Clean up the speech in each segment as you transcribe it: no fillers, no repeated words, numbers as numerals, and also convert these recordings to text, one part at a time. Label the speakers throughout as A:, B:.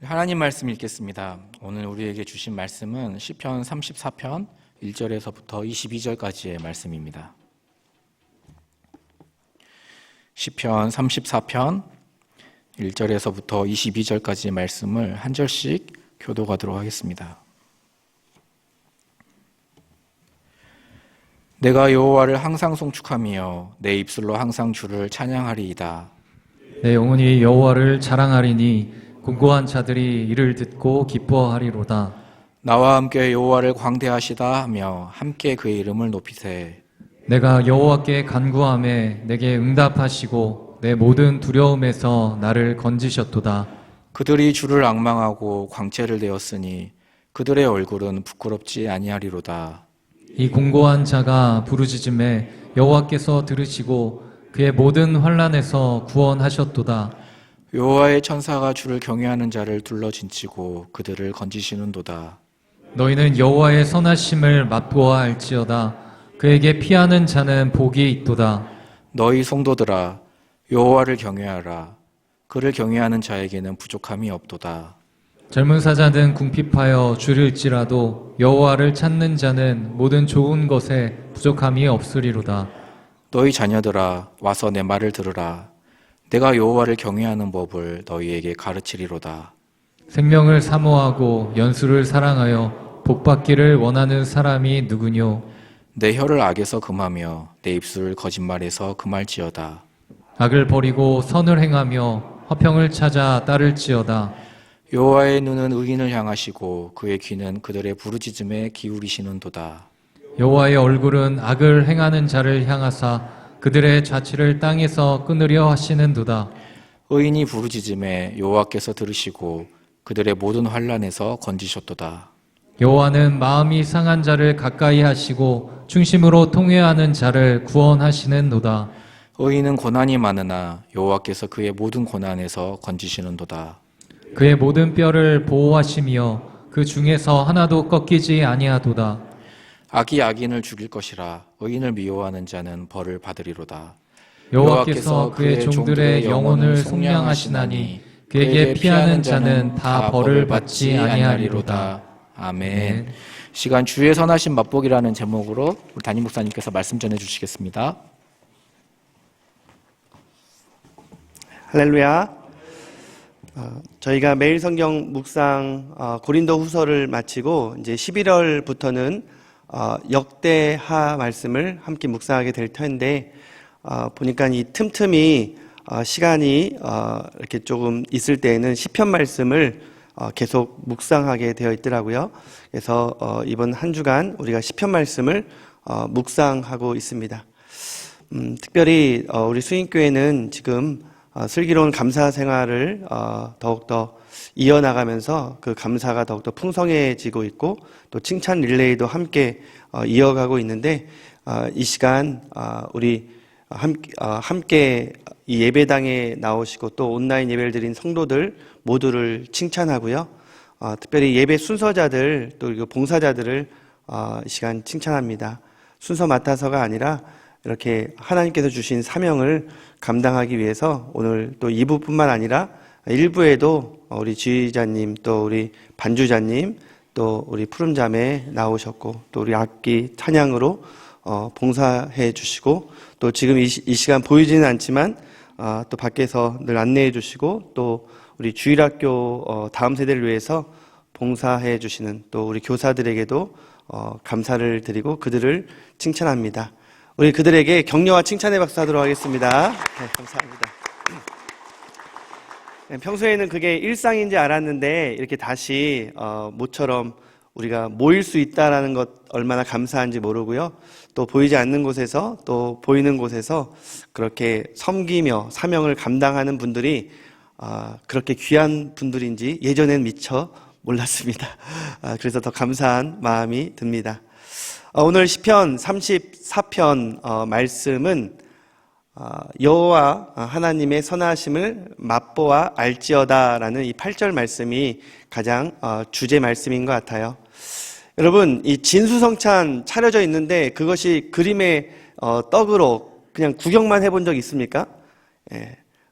A: 하나님 말씀 읽겠습니다. 오늘 우리에게 주신 말씀은 시편 34편 1절에서부터 22절까지의 말씀입니다. 시편 34편 1절에서부터 22절까지의 말씀을 한 절씩 교독하도록 하겠습니다. 내가 여호와를 항상 송축하며 내 입술로 항상 주를 찬양하리이다.
B: 내 영혼이 여호와를 자랑하리니 곤고한 자들이 이를 듣고 기뻐하리로다.
A: 나와 함께 여호와를 광대하시다 하며 함께 그의 이름을 높이세.
B: 내가 여호와께 간구하매 내게 응답하시고 내 모든 두려움에서 나를 건지셨도다.
A: 그들이 주를 앙망하고 광채를 내었으니 그들의 얼굴은 부끄럽지 아니하리로다.
B: 이 곤고한 자가 부르짖음에 여호와께서 들으시고 그의 모든 환난에서 구원하셨도다.
A: 여호와의 천사가 주를 경외하는 자를 둘러진치고 그들을 건지시는도다.
B: 너희는 여호와의 선하심을 맛보아 알지어다. 그에게 피하는 자는 복이 있도다.
A: 너희 성도들아 여호와를 경외하라. 그를 경외하는 자에게는 부족함이 없도다.
B: 젊은 사자는 궁핍하여 줄일지라도 여호와를 찾는 자는 모든 좋은 것에 부족함이 없으리로다.
A: 너희 자녀들아 와서 내 말을 들으라. 내가 여호와를 경외하는 법을 너희에게 가르치리로다.
B: 생명을 사모하고 연수를 사랑하여 복받기를 원하는 사람이 누구뇨?
A: 내 혀를 악에서 금하며 내 입술을 거짓말에서 금할지어다.
B: 악을 버리고 선을 행하며 화평을 찾아 따를지어다.
A: 여호와의 눈은 의인을 향하시고 그의 귀는 그들의 부르짖음에 기울이시는도다.
B: 여호와의 얼굴은 악을 행하는 자를 향하사 그들의 자취를 땅에서 끊으려 하시는도다.
A: 의인이 부르짖음에 여호와께서 들으시고 그들의 모든 환난에서 건지셨도다.
B: 여호와는 마음이 상한 자를 가까이 하시고 중심으로 통회하는 자를 구원하시는도다.
A: 의인은 고난이 많으나 여호와께서 그의 모든 고난에서 건지시는도다.
B: 그의 모든 뼈를 보호하시며 그 중에서 하나도 꺾이지 아니하도다.
A: 악이 악인을 죽일 것이라 의인을 미워하는 자는 벌을 받으리로다.
B: 여호와께서 그의 종들의 영혼을 속량하시나니 그에게 피하는 자는 다 벌을 받지 아니하리로다.
A: 아멘. 시간 주의 선하신 맛보기라는 제목으로 우리 담임 목사님께서 말씀 전해 주시겠습니다.
C: 할렐루야. 저희가 매일 성경 묵상 고린도 후서를 마치고 이제 11월부터는 역대하 말씀을 함께 묵상하게 될 텐데 보니까 이 틈틈이 시간이 이렇게 조금 있을 때에는 시편 말씀을 계속 묵상하게 되어 있더라고요. 그래서 이번 한 주간 우리가 시편 말씀을 묵상하고 있습니다. 특별히 우리 수인교회는 지금 슬기로운 감사 생활을 더욱더 이어나가면서 그 감사가 더욱더 풍성해지고 있고 또 칭찬 릴레이도 함께 이어가고 있는데 이 시간 우리 함께 이 예배당에 나오시고 또 온라인 예배를 드린 성도들 모두를 칭찬하고요. 특별히 예배 순서자들 또 그리고 봉사자들을 이 시간 칭찬합니다. 순서 맡아서가 아니라 이렇게 하나님께서 주신 사명을 감당하기 위해서 오늘 또 2부뿐만 아니라 1부에도 우리 지휘자님 또 우리 반주자님 또 우리 푸른자매 나오셨고 또 우리 악기 찬양으로 봉사해 주시고 또 지금 이 시간 보이지는 않지만 또 밖에서 늘 안내해 주시고 또 우리 주일학교 다음 세대를 위해서 봉사해 주시는 또 우리 교사들에게도 감사를 드리고 그들을 칭찬합니다. 우리 그들에게 격려와 칭찬의 박수 하도록 하겠습니다. 네, 감사합니다. 평소에는 그게 일상인지 알았는데 이렇게 다시 모처럼 우리가 모일 수 있다는 것 얼마나 감사한지 모르고요. 또 보이지 않는 곳에서 또 보이는 곳에서 그렇게 섬기며 사명을 감당하는 분들이 그렇게 귀한 분들인지 예전엔 미처 몰랐습니다. 그래서 더 감사한 마음이 듭니다. 오늘 시편 34편 말씀은 여호와 하나님의 선하심을 맛보아 알지어다라는 이 8절 말씀이 가장 주제 말씀인 것 같아요. 여러분, 이 진수성찬 차려져 있는데 그것이 그림의 떡으로 그냥 구경만 해본 적 있습니까?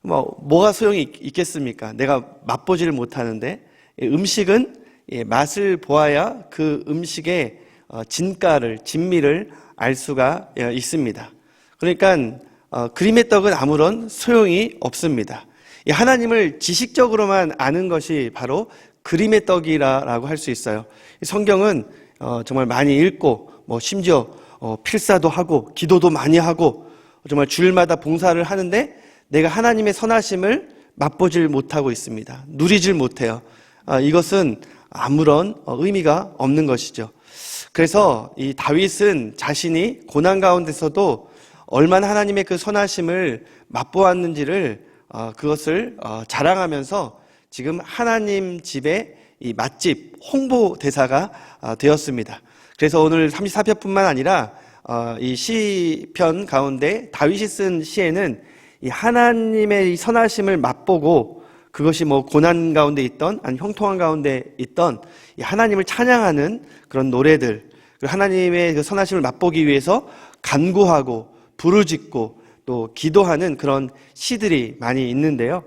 C: 뭐가 소용이 있겠습니까? 내가 맛보지를 못하는데 음식은 맛을 보아야 그 음식의 진가를, 진미를 알 수가 있습니다. 그러니까 그림의 떡은 아무런 소용이 없습니다. 하나님을 지식적으로만 아는 것이 바로 그림의 떡이라고 할 수 있어요. 성경은 정말 많이 읽고 심지어 필사도 하고 기도도 많이 하고 정말 주일마다 봉사를 하는데 내가 하나님의 선하심을 맛보질 못하고 있습니다. 누리질 못해요. 이것은 아무런 의미가 없는 것이죠. 그래서 이 다윗은 자신이 고난 가운데서도 얼마나 하나님의 그 선하심을 맛보았는지를 그것을 자랑하면서 지금 하나님 집의 이 맛집 홍보 대사가 되었습니다. 그래서 오늘 34편뿐만 아니라 이 시편 가운데 다윗이 쓴 시에는 이 하나님의 이 선하심을 맛보고 그것이 고난 가운데 있던 아니 형통한 가운데 있던 이 하나님을 찬양하는 그런 노래들, 그리고 하나님의 그 선하심을 맛보기 위해서 간구하고 부르짖고 또 기도하는 그런 시들이 많이 있는데요.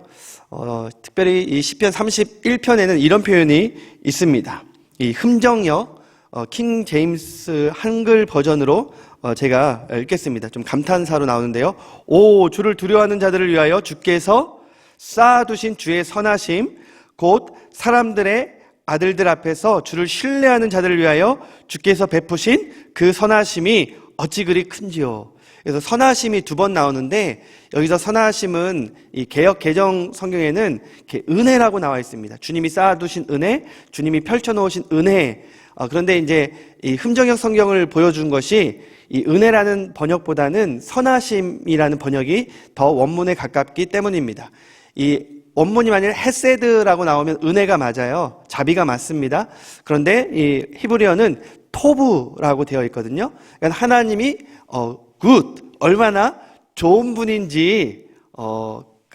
C: 특별히 이 시편 31편에는 이런 표현이 있습니다. 이 흠정역 킹 제임스 한글 버전으로 제가 읽겠습니다. 좀 감탄사로 나오는데요. 오, 주를 두려워하는 자들을 위하여 주께서 쌓아두신 주의 선하심, 곧 사람들의 아들들 앞에서 주를 신뢰하는 자들을 위하여 주께서 베푸신 그 선하심이 어찌 그리 큰지요. 그래서 선하심이 두 번 나오는데 여기서 선하심은 이 개역 개정 성경에는 이렇게 은혜라고 나와 있습니다. 주님이 쌓아두신 은혜, 주님이 펼쳐놓으신 은혜. 그런데 이제 이 흠정역 성경을 보여준 것이 이 은혜라는 번역보다는 선하심이라는 번역이 더 원문에 가깝기 때문입니다. 이 원문이 만일 헤세드라고 나오면 은혜가 맞아요. 자비가 맞습니다. 그런데 이 히브리어는 토브라고 되어 있거든요. 그러니까 하나님이 good, 얼마나 좋은 분인지,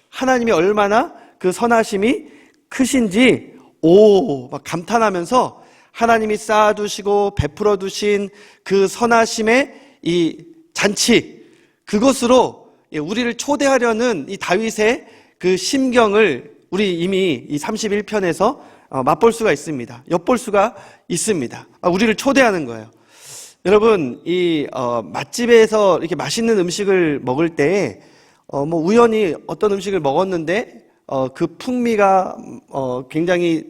C: 하나님이 얼마나 그 선하심이 크신지, 막 감탄하면서 하나님이 쌓아두시고 베풀어 두신 그 선하심의 이 잔치, 그것으로 우리를 초대하려는 이 다윗의 그 심경을 우리 이미 이 31편에서 맛볼 수가 있습니다. 엿볼 수가 있습니다. 우리를 초대하는 거예요. 여러분, 이 맛집에서 이렇게 맛있는 음식을 먹을 때 우연히 어떤 음식을 먹었는데 그 풍미가 굉장히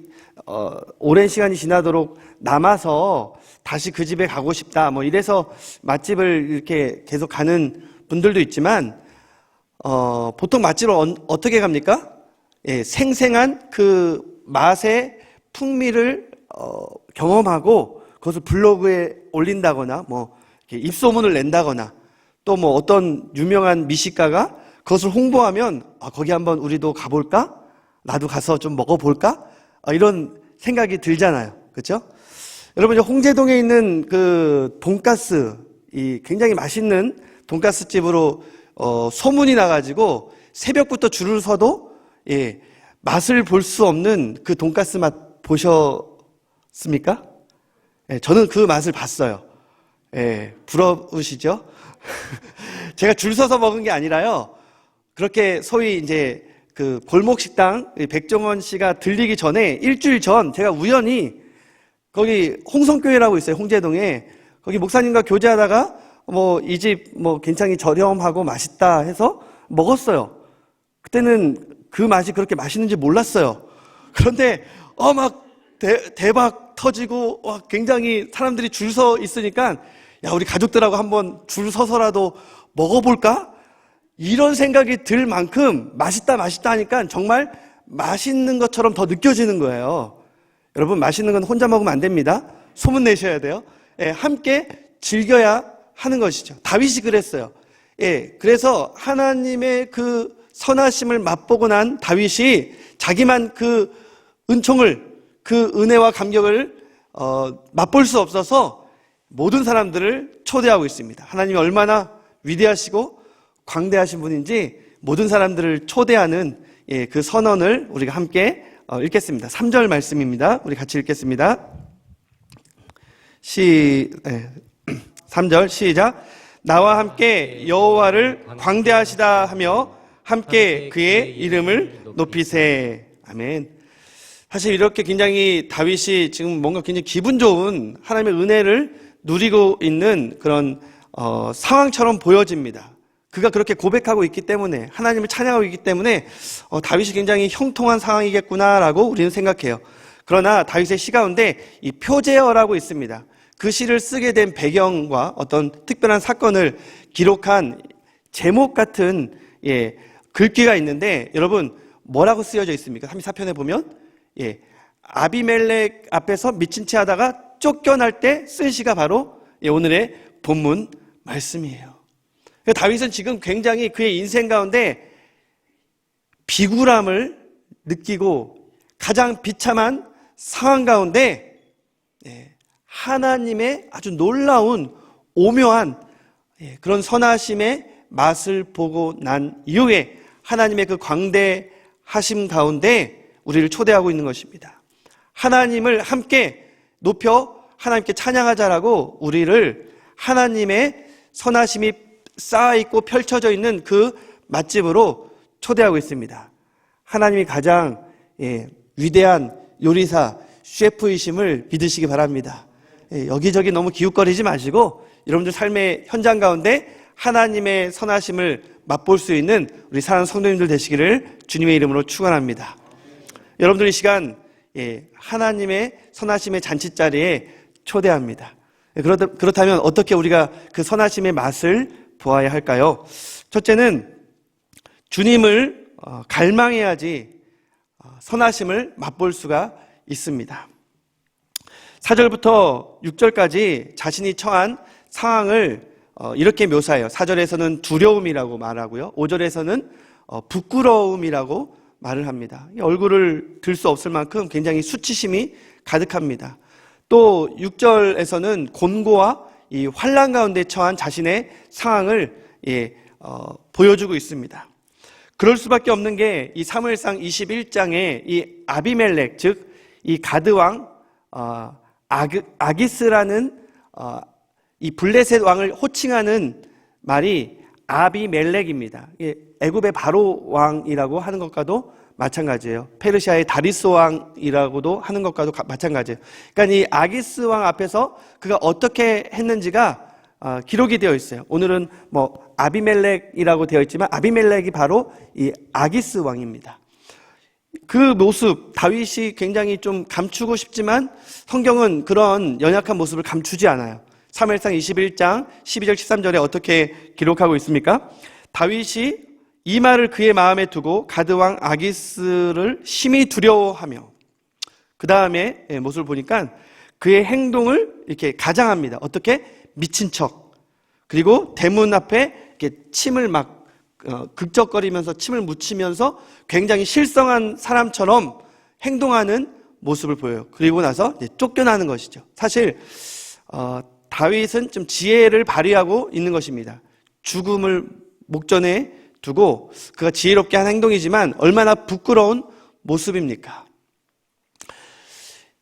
C: 오랜 시간이 지나도록 남아서 다시 그 집에 가고 싶다. 이래서 맛집을 이렇게 계속 가는 분들도 있지만 보통 맛집을 어떻게 갑니까? 생생한 그 맛의 풍미를 경험하고 그것을 블로그에 올린다거나 이렇게 입소문을 낸다거나 또 어떤 유명한 미식가가 그것을 홍보하면 거기 한번 우리도 가볼까? 나도 가서 좀 먹어볼까? 이런 생각이 들잖아요. 그렇죠? 여러분, 홍제동에 있는 그 돈가스, 이 굉장히 맛있는 돈가스 집으로 소문이 나가지고 새벽부터 줄을 서도 맛을 볼 수 없는 그 돈가스 맛 보셨습니까? 저는 그 맛을 봤어요. 부러우시죠? 제가 줄 서서 먹은 게 아니라요. 그렇게 소위 이제 그 골목식당 백종원 씨가 들리기 전에 일주일 전 제가 우연히 거기 홍성교회라고 있어요. 홍제동에. 거기 목사님과 교제하다가 이 집 굉장히 저렴하고 맛있다 해서 먹었어요. 그때는 그 맛이 그렇게 맛있는지 몰랐어요. 그런데 막 대박 터지고 굉장히 사람들이 줄 서 있으니까 야, 우리 가족들하고 한번 줄 서서라도 먹어볼까? 이런 생각이 들 만큼 맛있다 하니까 정말 맛있는 것처럼 더 느껴지는 거예요. 여러분, 맛있는 건 혼자 먹으면 안 됩니다. 소문 내셔야 돼요. 함께 즐겨야 하는 것이죠. 다윗이 그랬어요. 그래서 하나님의 그 선하심을 맛보고 난 다윗이 자기만 그 은총을, 그 은혜와 감격을 맛볼 수 없어서 모든 사람들을 초대하고 있습니다. 하나님이 얼마나 위대하시고 광대하신 분인지 모든 사람들을 초대하는 그 선언을 우리가 함께 읽겠습니다. 3절 말씀입니다. 우리 같이 읽겠습니다. 3절 시작. 나와 함께 여호와를 광대하시다 하며 함께 그의 이름을 높이세. 아멘. 사실 이렇게 굉장히 다윗이 지금 뭔가 굉장히 기분 좋은 하나님의 은혜를 누리고 있는 그런 상황처럼 보여집니다. 그가 그렇게 고백하고 있기 때문에, 하나님을 찬양하고 있기 때문에 다윗이 굉장히 형통한 상황이겠구나라고 우리는 생각해요. 그러나 다윗의 시 가운데 이 표제어라고 있습니다. 그 시를 쓰게 된 배경과 어떤 특별한 사건을 기록한 제목 같은 글귀가 있는데, 여러분 뭐라고 쓰여져 있습니까? 34편에 보면 아비멜렉 앞에서 미친 채 하다가 쫓겨날 때 쓴 시가 바로 오늘의 본문 말씀이에요. 다윗은 지금 굉장히 그의 인생 가운데 비굴함을 느끼고 가장 비참한 상황 가운데 하나님의 아주 놀라운 오묘한 그런 선하심의 맛을 보고 난 이후에 하나님의 그 광대하심 가운데 우리를 초대하고 있는 것입니다. 하나님을 함께 높여 하나님께 찬양하자라고 우리를 하나님의 선하심이 쌓아있고 펼쳐져 있는 그 맛집으로 초대하고 있습니다. 하나님이 가장 위대한 요리사 셰프이심을 믿으시기 바랍니다. 여기저기 너무 기웃거리지 마시고 여러분들 삶의 현장 가운데 하나님의 선하심을 맛볼 수 있는 우리 사랑하는 성도님들 되시기를 주님의 이름으로 축원합니다. 여러분들 이 시간 하나님의 선하심의 잔치자리에 초대합니다. 그렇다면 어떻게 우리가 그 선하심의 맛을 보아야 할까요? 첫째는 주님을 갈망해야지 선하심을 맛볼 수가 있습니다. 4절부터 6절까지 자신이 처한 상황을 이렇게 묘사해요. 4절에서는 두려움이라고 말하고요, 5절에서는 부끄러움이라고 말을 합니다. 얼굴을 들 수 없을 만큼 굉장히 수치심이 가득합니다. 또 6절에서는 곤고와 이 환난 가운데 처한 자신의 상황을 보여주고 있습니다. 그럴 수밖에 없는 게 이 사무엘상 21장에 이 아비멜렉, 즉 이 가드 왕 아기스라는 이 블레셋 왕을 호칭하는 말이 아비멜렉입니다. 애굽의 바로 왕이라고 하는 것과도 마찬가지예요. 페르시아의 다리스 왕이라고도 하는 것과도 마찬가지예요. 그러니까 이 아기스 왕 앞에서 그가 어떻게 했는지가 기록이 되어 있어요. 오늘은 뭐 아비멜렉이라고 되어 있지만 아비멜렉이 바로 이 아기스 왕입니다. 그 모습, 다윗이 굉장히 좀 감추고 싶지만 성경은 그런 연약한 모습을 감추지 않아요. 사무엘상 21장 12절 13절에 어떻게 기록하고 있습니까? 다윗이 이 말을 그의 마음에 두고 가드왕 아기스를 심히 두려워하며, 그 다음에 모습을 보니까 그의 행동을 이렇게 가장합니다. 어떻게? 미친 척. 그리고 대문 앞에 이렇게 침을 막 극적거리면서 침을 묻히면서 굉장히 실성한 사람처럼 행동하는 모습을 보여요. 그리고 나서 이제 쫓겨나는 것이죠. 사실 다윗은 좀 지혜를 발휘하고 있는 것입니다. 죽음을 목전에 두고 그가 지혜롭게 한 행동이지만 얼마나 부끄러운 모습입니까?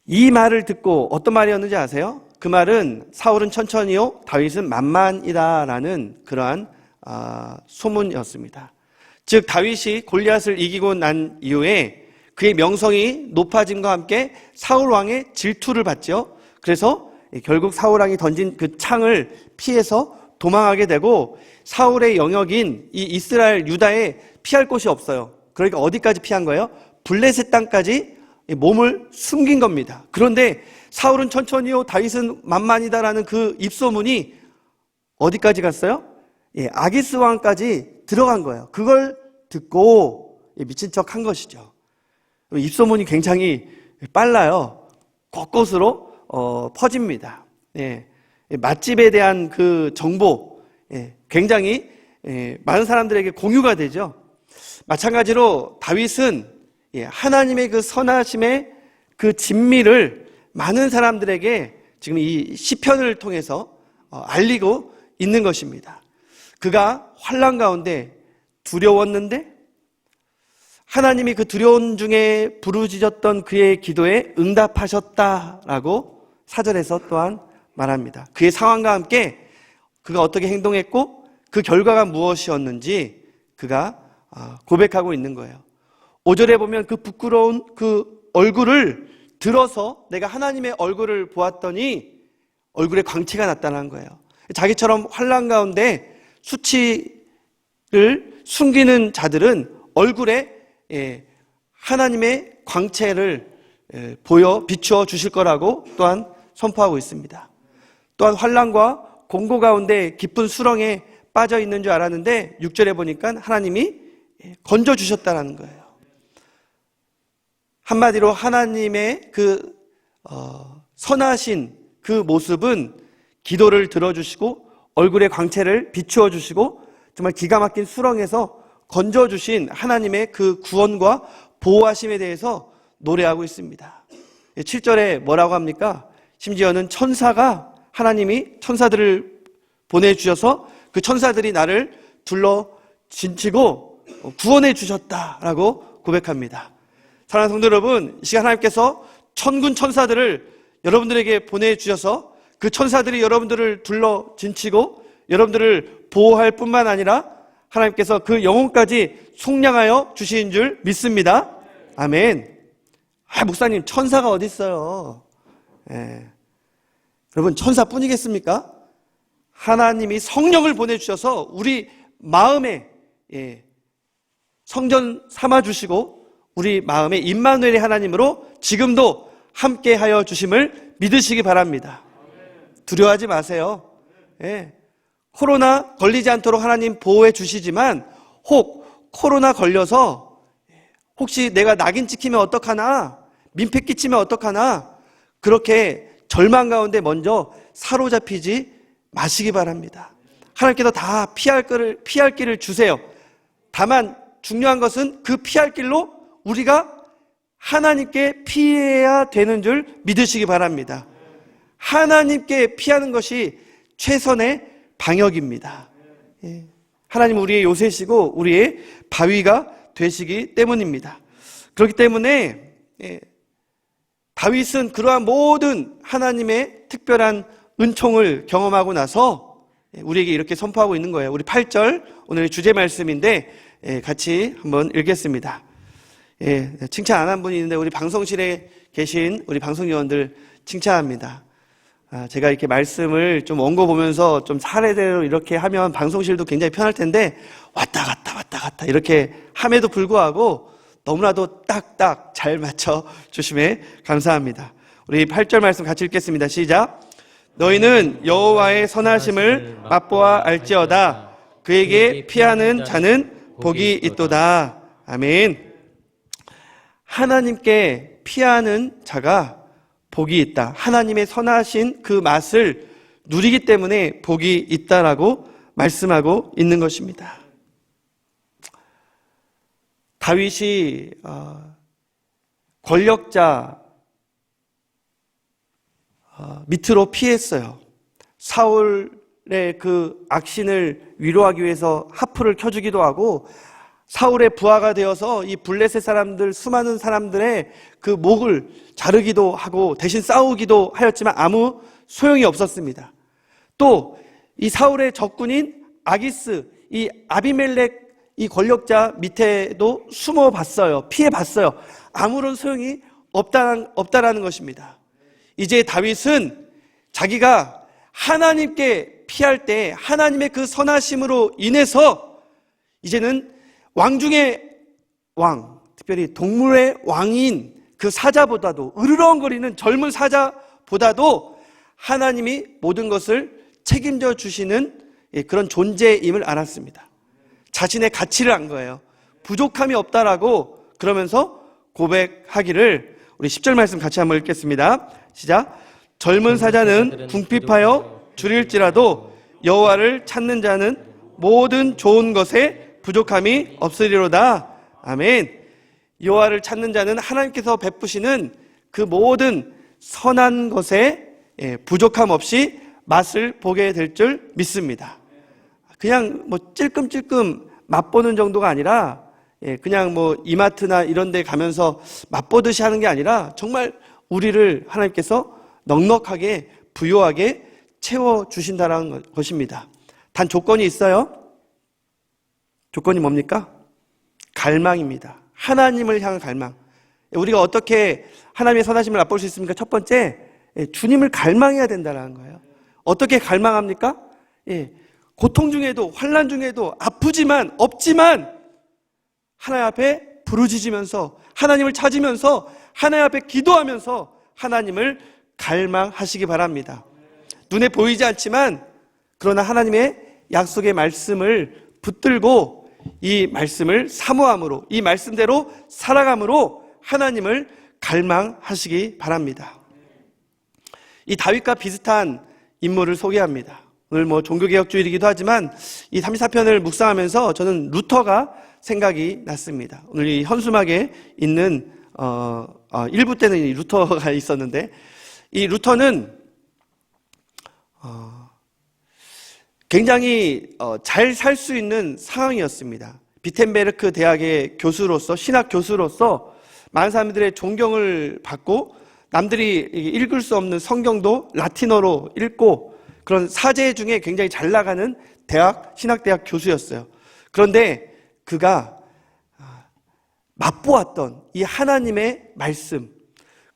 C: 이 말을 듣고 어떤 말이었는지 아세요? 그 말은 사울은 천천히요, 다윗은 만만이다라는 그러한 소문이었습니다. 즉 다윗이 골리앗을 이기고 난 이후에 그의 명성이 높아짐과 함께 사울 왕의 질투를 받죠. 그래서 결국 사울 왕이 던진 그 창을 피해서 도망하게 되고 사울의 영역인 이 이스라엘 유다에 피할 곳이 없어요. 그러니까 어디까지 피한 거예요? 블레셋 땅까지 몸을 숨긴 겁니다. 그런데 사울은 천천히요, 다윗은 만만이다라는 그 입소문이 어디까지 갔어요? 아기스 왕까지 들어간 거예요. 그걸 듣고 미친 척 한 것이죠. 입소문이 굉장히 빨라요. 곳곳으로 퍼집니다. 맛집에 대한 그 정보 굉장히 많은 사람들에게 공유가 되죠. 마찬가지로 다윗은 하나님의 그 선하심의 그 진미를 많은 사람들에게 지금 이 시편을 통해서 알리고 있는 것입니다. 그가 환난 가운데 두려웠는데 하나님이 그 두려움 중에 부르짖었던 그의 기도에 응답하셨다라고 4절에서 또한 말합니다. 그의 상황과 함께 그가 어떻게 행동했고 그 결과가 무엇이었는지 그가 고백하고 있는 거예요. 5절에 보면 그 부끄러운 그 얼굴을 들어서 내가 하나님의 얼굴을 보았더니 얼굴에 광채가 나타난 거예요. 자기처럼 환난 가운데 수치를 숨기는 자들은 얼굴에 하나님의 광채를 비추어 주실 거라고 또한 선포하고 있습니다. 또한 환난과 공고 가운데 깊은 수렁에 빠져 있는 줄 알았는데 6절에 보니까 하나님이 건져 주셨다는 거예요. 한마디로 하나님의 그 선하신 그 모습은 기도를 들어주시고 얼굴의 광채를 비추어 주시고 정말 기가 막힌 수렁에서 건져 주신 하나님의 그 구원과 보호하심에 대해서 노래하고 있습니다. 7절에 뭐라고 합니까? 심지어는 천사가 하나님이 천사들을 보내주셔서 그 천사들이 나를 둘러 진치고 구원해 주셨다라고 고백합니다. 사랑하는 성도 여러분, 이 시간 하나님께서 천군 천사들을 여러분들에게 보내주셔서 그 천사들이 여러분들을 둘러 진치고 여러분들을 보호할 뿐만 아니라 하나님께서 그 영혼까지 속량하여 주신 줄 믿습니다. 아멘. 목사님, 천사가 어디 있어요? 여러분, 천사뿐이겠습니까? 하나님이 성령을 보내주셔서 우리 마음에 성전 삼아주시고 우리 마음에 임마누엘의 하나님으로 지금도 함께하여 주심을 믿으시기 바랍니다. 두려워하지 마세요. 코로나 걸리지 않도록 하나님 보호해 주시지만 혹 코로나 걸려서 혹시 내가 낙인 찍히면 어떡하나, 민폐 끼치면 어떡하나, 그렇게 절망 가운데 먼저 사로잡히지 마시기 바랍니다. 하나님께서 다 피할 길을 주세요. 다만 중요한 것은 그 피할 길로 우리가 하나님께 피해야 되는 줄 믿으시기 바랍니다. 하나님께 피하는 것이 최선의 방역입니다. 하나님 우리의 요새시고 우리의 바위가 되시기 때문입니다. 그렇기 때문에 다윗은 그러한 모든 하나님의 특별한 은총을 경험하고 나서 우리에게 이렇게 선포하고 있는 거예요. 우리 8절 오늘의 주제 말씀인데 같이 한번 읽겠습니다. 칭찬 안 한 분이 있는데 우리 방송실에 계신 우리 방송위원들 칭찬합니다. 제가 이렇게 말씀을 좀 원고 보면서 좀 사례대로 이렇게 하면 방송실도 굉장히 편할 텐데 왔다 갔다 이렇게 함에도 불구하고 너무나도 딱딱 잘 맞춰 주심에 감사합니다. 우리 8절 말씀 같이 읽겠습니다. 시작. 너희는 여호와의 선하심을 맛보아 알지어다. 그에게 피하는 자는 복이 있도다. 아멘. 하나님께 피하는 자가 복이 있다. 하나님의 선하신 그 맛을 누리기 때문에 복이 있다라고 말씀하고 있는 것입니다. 다윗이 권력자 밑으로 피했어요. 사울의 그 악신을 위로하기 위해서 하프를 켜주기도 하고 사울의 부하가 되어서 이 블레셋 사람들, 수많은 사람들의 그 목을 자르기도 하고 대신 싸우기도 하였지만 아무 소용이 없었습니다. 또 이 사울의 적군인 아기스, 이 아비멜렉 이 권력자 밑에도 숨어 봤어요. 피해 봤어요. 아무런 소용이 없다라는 것입니다. 이제 다윗은 자기가 하나님께 피할 때 하나님의 그 선하심으로 인해서 이제는 왕 중의 왕, 특별히 동물의 왕인 그 사자보다도 으르렁거리는 젊은 사자보다도 하나님이 모든 것을 책임져 주시는 그런 존재임을 알았습니다. 자신의 가치를 안 거예요. 부족함이 없다라고 그러면서 고백하기를 우리 10절 말씀 같이 한번 읽겠습니다. 시작. 젊은 사자는 궁핍하여 줄일지라도 여호와를 찾는 자는 모든 좋은 것에 부족함이 없으리로다. 아멘. 여호와를 찾는 자는 하나님께서 베푸시는 그 모든 선한 것에 부족함 없이 맛을 보게 될 줄 믿습니다. 그냥 뭐 찔끔찔끔 맛보는 정도가 아니라 그냥 뭐 이마트나 이런 데 가면서 맛보듯이 하는 게 아니라 정말 우리를 하나님께서 넉넉하게 부요하게 채워주신다는 것입니다. 단 조건이 있어요. 조건이 뭡니까? 갈망입니다. 하나님을 향한 갈망. 우리가 어떻게 하나님의 선하심을 맛볼 수 있습니까? 첫 번째, 주님을 갈망해야 된다는 거예요. 어떻게 갈망합니까? 고통 중에도, 환난 중에도, 아프지만, 없지만 하나님 앞에 부르짖으면서, 하나님을 찾으면서, 하나님 앞에 기도하면서 하나님을 갈망하시기 바랍니다. 눈에 보이지 않지만 그러나 하나님의 약속의 말씀을 붙들고 이 말씀을 사모함으로, 이 말씀대로 살아감으로 하나님을 갈망하시기 바랍니다. 이 다윗과 비슷한 인물을 소개합니다. 오늘 종교개혁주의이기도 하지만 이 34편을 묵상하면서 저는 루터가 생각이 났습니다. 오늘 이 현수막에 있는 1부 때는 이 루터가 있었는데, 이 루터는 굉장히 잘 살 수 있는 상황이었습니다. 비텐베르크 대학의 교수로서, 신학 교수로서 많은 사람들의 존경을 받고 남들이 읽을 수 없는 성경도 라틴어로 읽고 그런 사제 중에 굉장히 잘 나가는 신학대학 교수였어요. 그런데 그가 맛보았던 이 하나님의 말씀,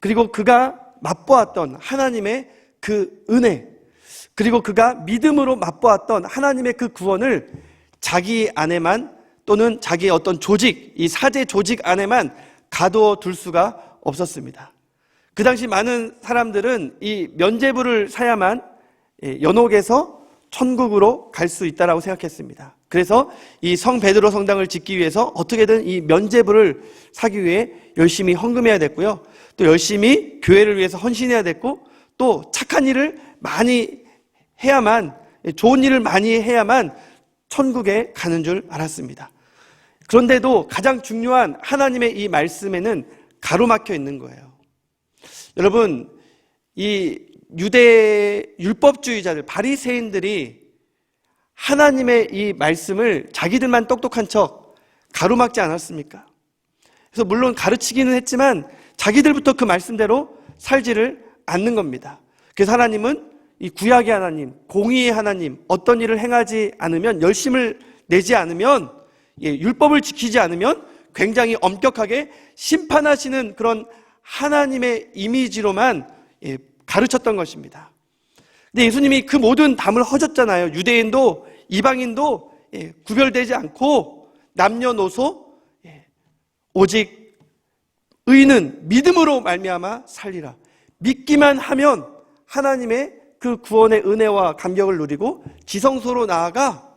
C: 그리고 그가 맛보았던 하나님의 그 은혜, 그리고 그가 믿음으로 맛보았던 하나님의 그 구원을 자기 안에만, 또는 자기의 어떤 조직, 이 사제 조직 안에만 가둬 둘 수가 없었습니다. 그 당시 많은 사람들은 이 면죄부를 사야만 연옥에서 천국으로 갈 수 있다라고 생각했습니다. 그래서 이 성 베드로 성당을 짓기 위해서 어떻게든 이 면죄부를 사기 위해 열심히 헌금해야 됐고요. 또 열심히 교회를 위해서 헌신해야 됐고, 또 착한 일을 많이 해야만, 좋은 일을 많이 해야만 천국에 가는 줄 알았습니다. 그런데도 가장 중요한 하나님의 이 말씀에는 가로막혀 있는 거예요. 여러분, 이 유대 율법주의자들, 바리새인들이 하나님의 이 말씀을 자기들만 똑똑한 척 가로막지 않았습니까? 그래서 물론 가르치기는 했지만 자기들부터 그 말씀대로 살지를 않는 겁니다. 그래서 하나님은 이 구약의 하나님, 공의의 하나님, 어떤 일을 행하지 않으면, 열심을 내지 않으면, 율법을 지키지 않으면 굉장히 엄격하게 심판하시는 그런 하나님의 이미지로만 가르쳤던 것입니다. 근데 예수님이 그 모든 담을 허셨잖아요. 유대인도 이방인도 구별되지 않고 남녀노소 오직 의인은 믿음으로 말미암아 살리라. 믿기만 하면 하나님의 그 구원의 은혜와 감격을 누리고 지성소로 나아가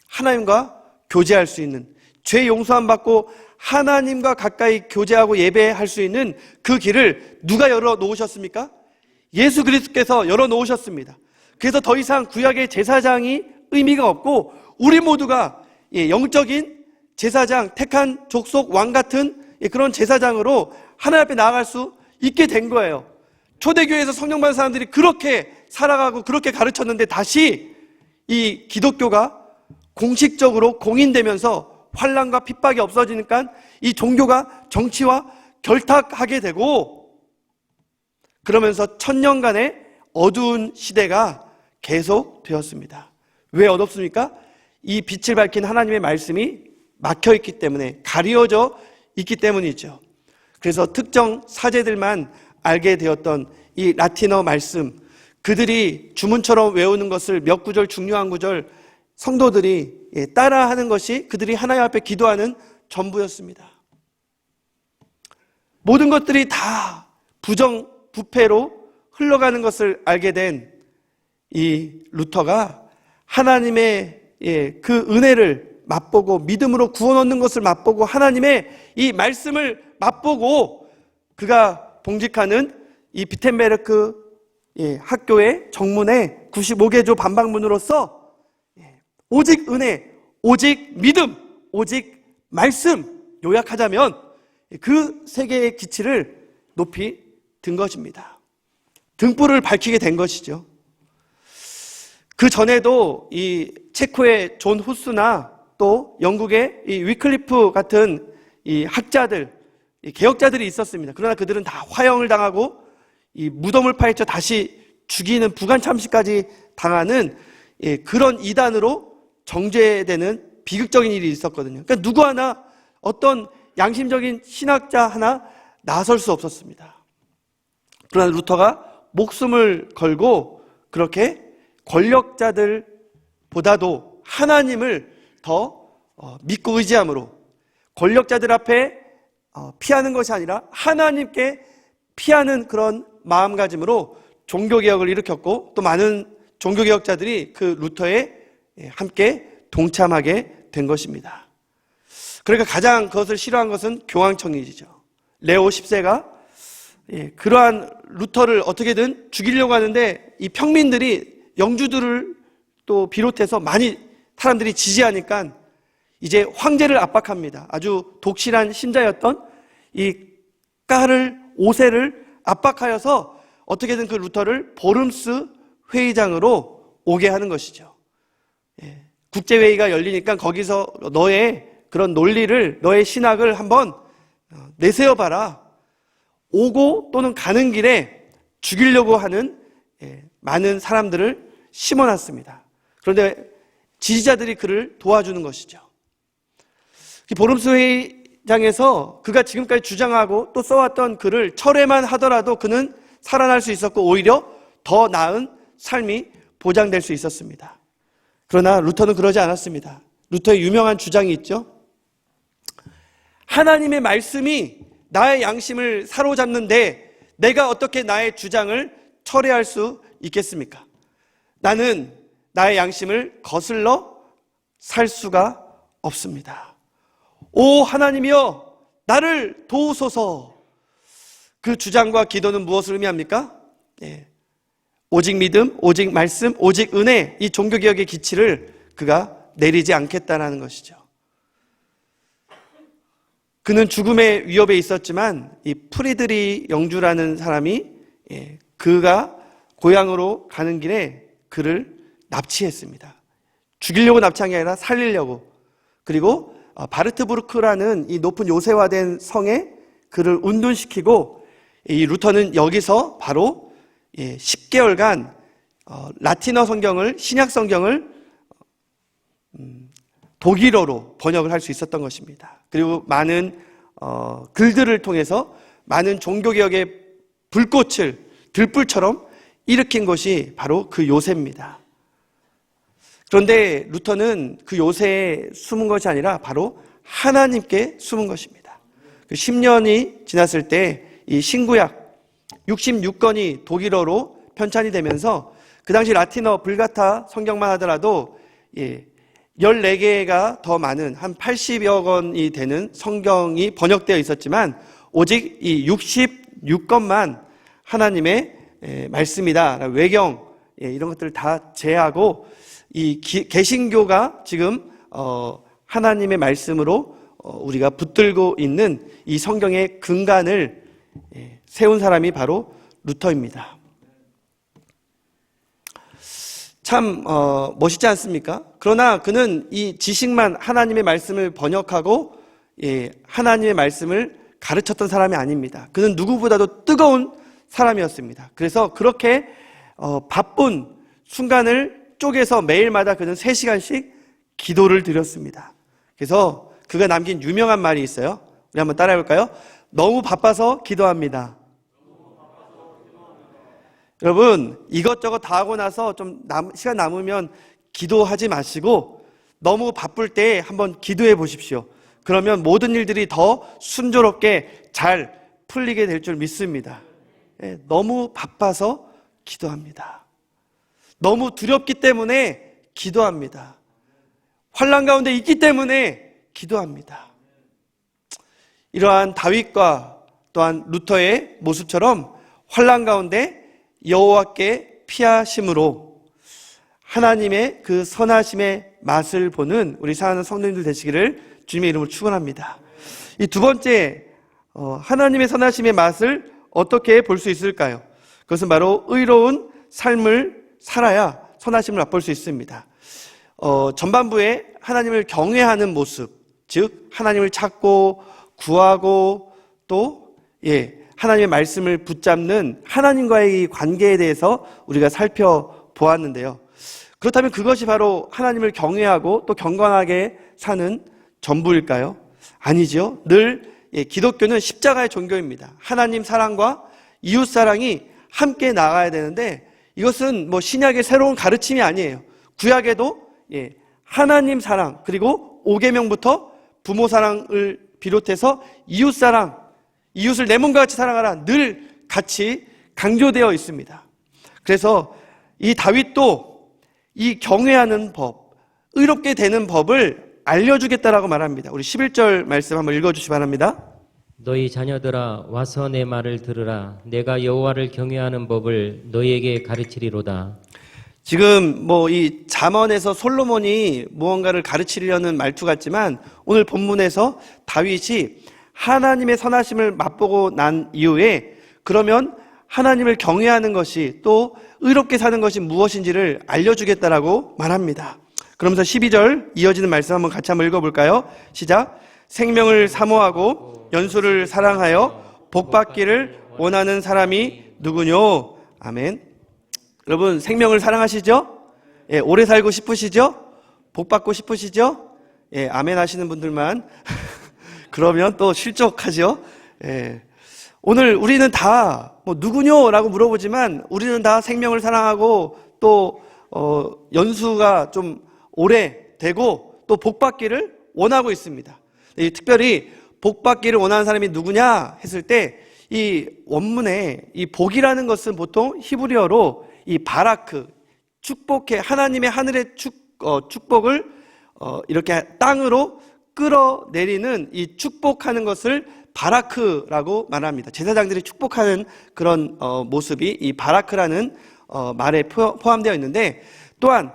C: 하나님과 교제할 수 있는, 죄 용서함 받고 하나님과 가까이 교제하고 예배할 수 있는 그 길을 누가 열어 놓으셨습니까? 예수 그리스도께서 열어 놓으셨습니다. 그래서 더 이상 구약의 제사장이 의미가 없고 우리 모두가 영적인 제사장, 택한 족속 왕 같은 그런 제사장으로 하나님 앞에 나아갈 수 있게 된 거예요. 초대교회에서 성령 받은 사람들이 그렇게 살아가고 그렇게 가르쳤는데 다시 이 기독교가 공식적으로 공인되면서 환난과 핍박이 없어지니까 이 종교가 정치와 결탁하게 되고, 그러면서 천년간의 어두운 시대가 계속되었습니다. 왜 어둡습니까? 이 빛을 밝힌 하나님의 말씀이 막혀있기 때문에, 가려져 있기 때문이죠. 그래서 특정 사제들만 알게 되었던 이 라틴어 말씀, 그들이 주문처럼 외우는 것을 몇 구절, 중요한 구절 성도들이 따라하는 것이 그들이 하나님 앞에 기도하는 전부였습니다. 모든 것들이 다 부패로 흘러가는 것을 알게 된 이 루터가 하나님의 그 은혜를 맛보고 믿음으로 구원 얻는 것을 맛보고 하나님의 이 말씀을 맛보고 그가 봉직하는 이 비텐베르크 학교의 정문에 95개조 반박문으로서 오직 은혜, 오직 믿음, 오직 말씀, 요약하자면 그 세 개의 기치를 높이 든 것입니다. 등불을 밝히게 된 것이죠. 그 전에도 이 체코의 존 후스나 또 영국의 이 위클리프 같은 이 학자들, 이 개혁자들이 있었습니다. 그러나 그들은 다 화형을 당하고 이 무덤을 파헤쳐 다시 죽이는 부관 참시까지 당하는 그런 이단으로 정죄되는 비극적인 일이 있었거든요. 그러니까 누구 하나 어떤 양심적인 신학자 하나 나설 수 없었습니다. 그러나 루터가 목숨을 걸고 그렇게 권력자들보다도 하나님을 더 믿고 의지함으로 권력자들 앞에 피하는 것이 아니라 하나님께 피하는 그런 마음가짐으로 종교개혁을 일으켰고, 또 많은 종교개혁자들이 그 루터에 함께 동참하게 된 것입니다. 그러니까 가장 그것을 싫어한 것은 교황청이죠. 레오 10세가 그러한 루터를 어떻게든 죽이려고 하는데, 이 평민들이 영주들을 또 비롯해서 많이 사람들이 지지하니까 이제 황제를 압박합니다. 아주 독실한 신자였던 이 까를 5세를 압박하여서 어떻게든 그 루터를 보름스 회의장으로 오게 하는 것이죠. 국제회의가 열리니까 거기서 너의 그런 논리를, 너의 신학을 한번 내세워봐라. 오고 또는 가는 길에 죽이려고 하는 많은 사람들을 심어놨습니다. 그런데 지지자들이 그를 도와주는 것이죠. 보름스 회의장에서 그가 지금까지 주장하고 또 써왔던 글을 철회만 하더라도 그는 살아날 수 있었고 오히려 더 나은 삶이 보장될 수 있었습니다. 그러나 루터는 그러지 않았습니다. 루터의 유명한 주장이 있죠. 하나님의 말씀이 나의 양심을 사로잡는데 내가 어떻게 나의 주장을 철회할 수 있겠습니까? 나는 나의 양심을 거슬러 살 수가 없습니다. 오 하나님이여 나를 도우소서. 그 주장과 기도는 무엇을 의미합니까? 오직 믿음, 오직 말씀, 오직 은혜, 이 종교개혁의 기치를 그가 내리지 않겠다라는 것이죠. 그는 죽음의 위협에 있었지만 이 프리드리 영주라는 사람이 그가 고향으로 가는 길에 그를 납치했습니다. 죽이려고 납치한 게 아니라 살리려고. 그리고 바르트부르크라는 이 높은 요새화된 성에 그를 운둔시키고, 이 루터는 여기서 바로 10개월간 라틴어 성경을, 신약 성경을 독일어로 번역을 할 수 있었던 것입니다. 그리고 많은 글들을 통해서 많은 종교개혁의 불꽃을 들불처럼 일으킨 것이 바로 그 요새입니다. 그런데 루터는 그 요새에 숨은 것이 아니라 바로 하나님께 숨은 것입니다. 그 10년이 지났을 때 이 신구약 66권이 독일어로 편찬이 되면서 그 당시 라틴어 불가타 성경만 하더라도 14개가 더 많은 한 80여 권이 되는 성경이 번역되어 있었지만 오직 이 66권만 하나님의 말씀이다. 외경 이런 것들을 다 제하고 이 개신교가 지금 하나님의 말씀으로 우리가 붙들고 있는 이 성경의 근간을 세운 사람이 바로 루터입니다. 참 멋있지 않습니까? 그러나 그는 이 지식만 하나님의 말씀을 번역하고 하나님의 말씀을 가르쳤던 사람이 아닙니다. 그는 누구보다도 뜨거운 사람이었습니다. 그래서 그렇게 바쁜 순간을 쪼개서 매일마다 그는 3시간씩 기도를 드렸습니다. 그래서 그가 남긴 유명한 말이 있어요. 우리 한번 따라해 볼까요? 너무 바빠서 기도합니다. 여러분, 이것저것 다 하고 나서 좀 시간 남으면 기도하지 마시고 너무 바쁠 때 한번 기도해 보십시오. 그러면 모든 일들이 더 순조롭게 잘 풀리게 될 줄 믿습니다. 너무 바빠서 기도합니다. 너무 두렵기 때문에 기도합니다. 환난 가운데 있기 때문에 기도합니다. 이러한 다윗과 또한 루터의 모습처럼 환난 가운데 여호와께 피하심으로 하나님의 그 선하심의 맛을 보는 우리 사랑하는 성도님들 되시기를 주님의 이름으로 축원합니다. 이 두 번째, 하나님의 선하심의 맛을 어떻게 볼 수 있을까요? 그것은 바로 의로운 삶을 살아야 선하심을 맛볼 수 있습니다. 전반부에 하나님을 경외하는 모습, 즉 하나님을 찾고 구하고 또 하나님의 말씀을 붙잡는 하나님과의 관계에 대해서 우리가 살펴보았는데요. 그렇다면 그것이 바로 하나님을 경외하고 또 경건하게 사는 전부일까요? 아니죠. 늘 기독교는 십자가의 종교입니다. 하나님 사랑과 이웃 사랑이 함께 나가야 되는데 이것은 뭐 신약의 새로운 가르침이 아니에요. 구약에도 하나님 사랑 그리고 5계명부터 부모 사랑을 비롯해서 이웃 사랑, 이웃을 내 몸과 같이 사랑하라 늘 같이 강조되어 있습니다. 그래서 이 다윗도 이 경외하는 법, 의롭게 되는 법을 알려주겠다라고 말합니다. 우리 11절 말씀 한번 읽어주시기 바랍니다.
D: 너희 자녀들아 와서 내 말을 들으라. 내가 여호와를 경외하는 법을 너희에게 가르치리로다.
C: 지금 뭐 이 잠언에서 솔로몬이 무언가를 가르치려는 말투 같지만 오늘 본문에서 다윗이 하나님의 선하심을 맛보고 난 이후에 그러면 하나님을 경외하는 것이 또 의롭게 사는 것이 무엇인지를 알려주겠다라고 말합니다. 그러면서 12절 이어지는 말씀 한번 읽어볼까요? 시작. 생명을 사모하고 연수를 사랑하여 복받기를 원하는 사람이 누구뇨? 아멘. 여러분 생명을 사랑하시죠? 오래 살고 싶으시죠? 복받고 싶으시죠? 아멘 하시는 분들만 그러면 또 실족하죠? 오늘 우리는 다 뭐 누구뇨? 라고 물어보지만 우리는 다 생명을 사랑하고 또 연수가 좀 오래 되고 또 복받기를 원하고 있습니다. 특별히 복받기를 원하는 사람이 누구냐 했을 때 이 원문에 이 복이라는 것은 보통 히브리어로 이 바라크, 축복해 하나님의 하늘의 축복을 이렇게 땅으로 끌어내리는 이 축복하는 것을 바라크라고 말합니다. 제사장들이 축복하는 그런 모습이 이 바라크라는 말에 포함되어 있는데 또한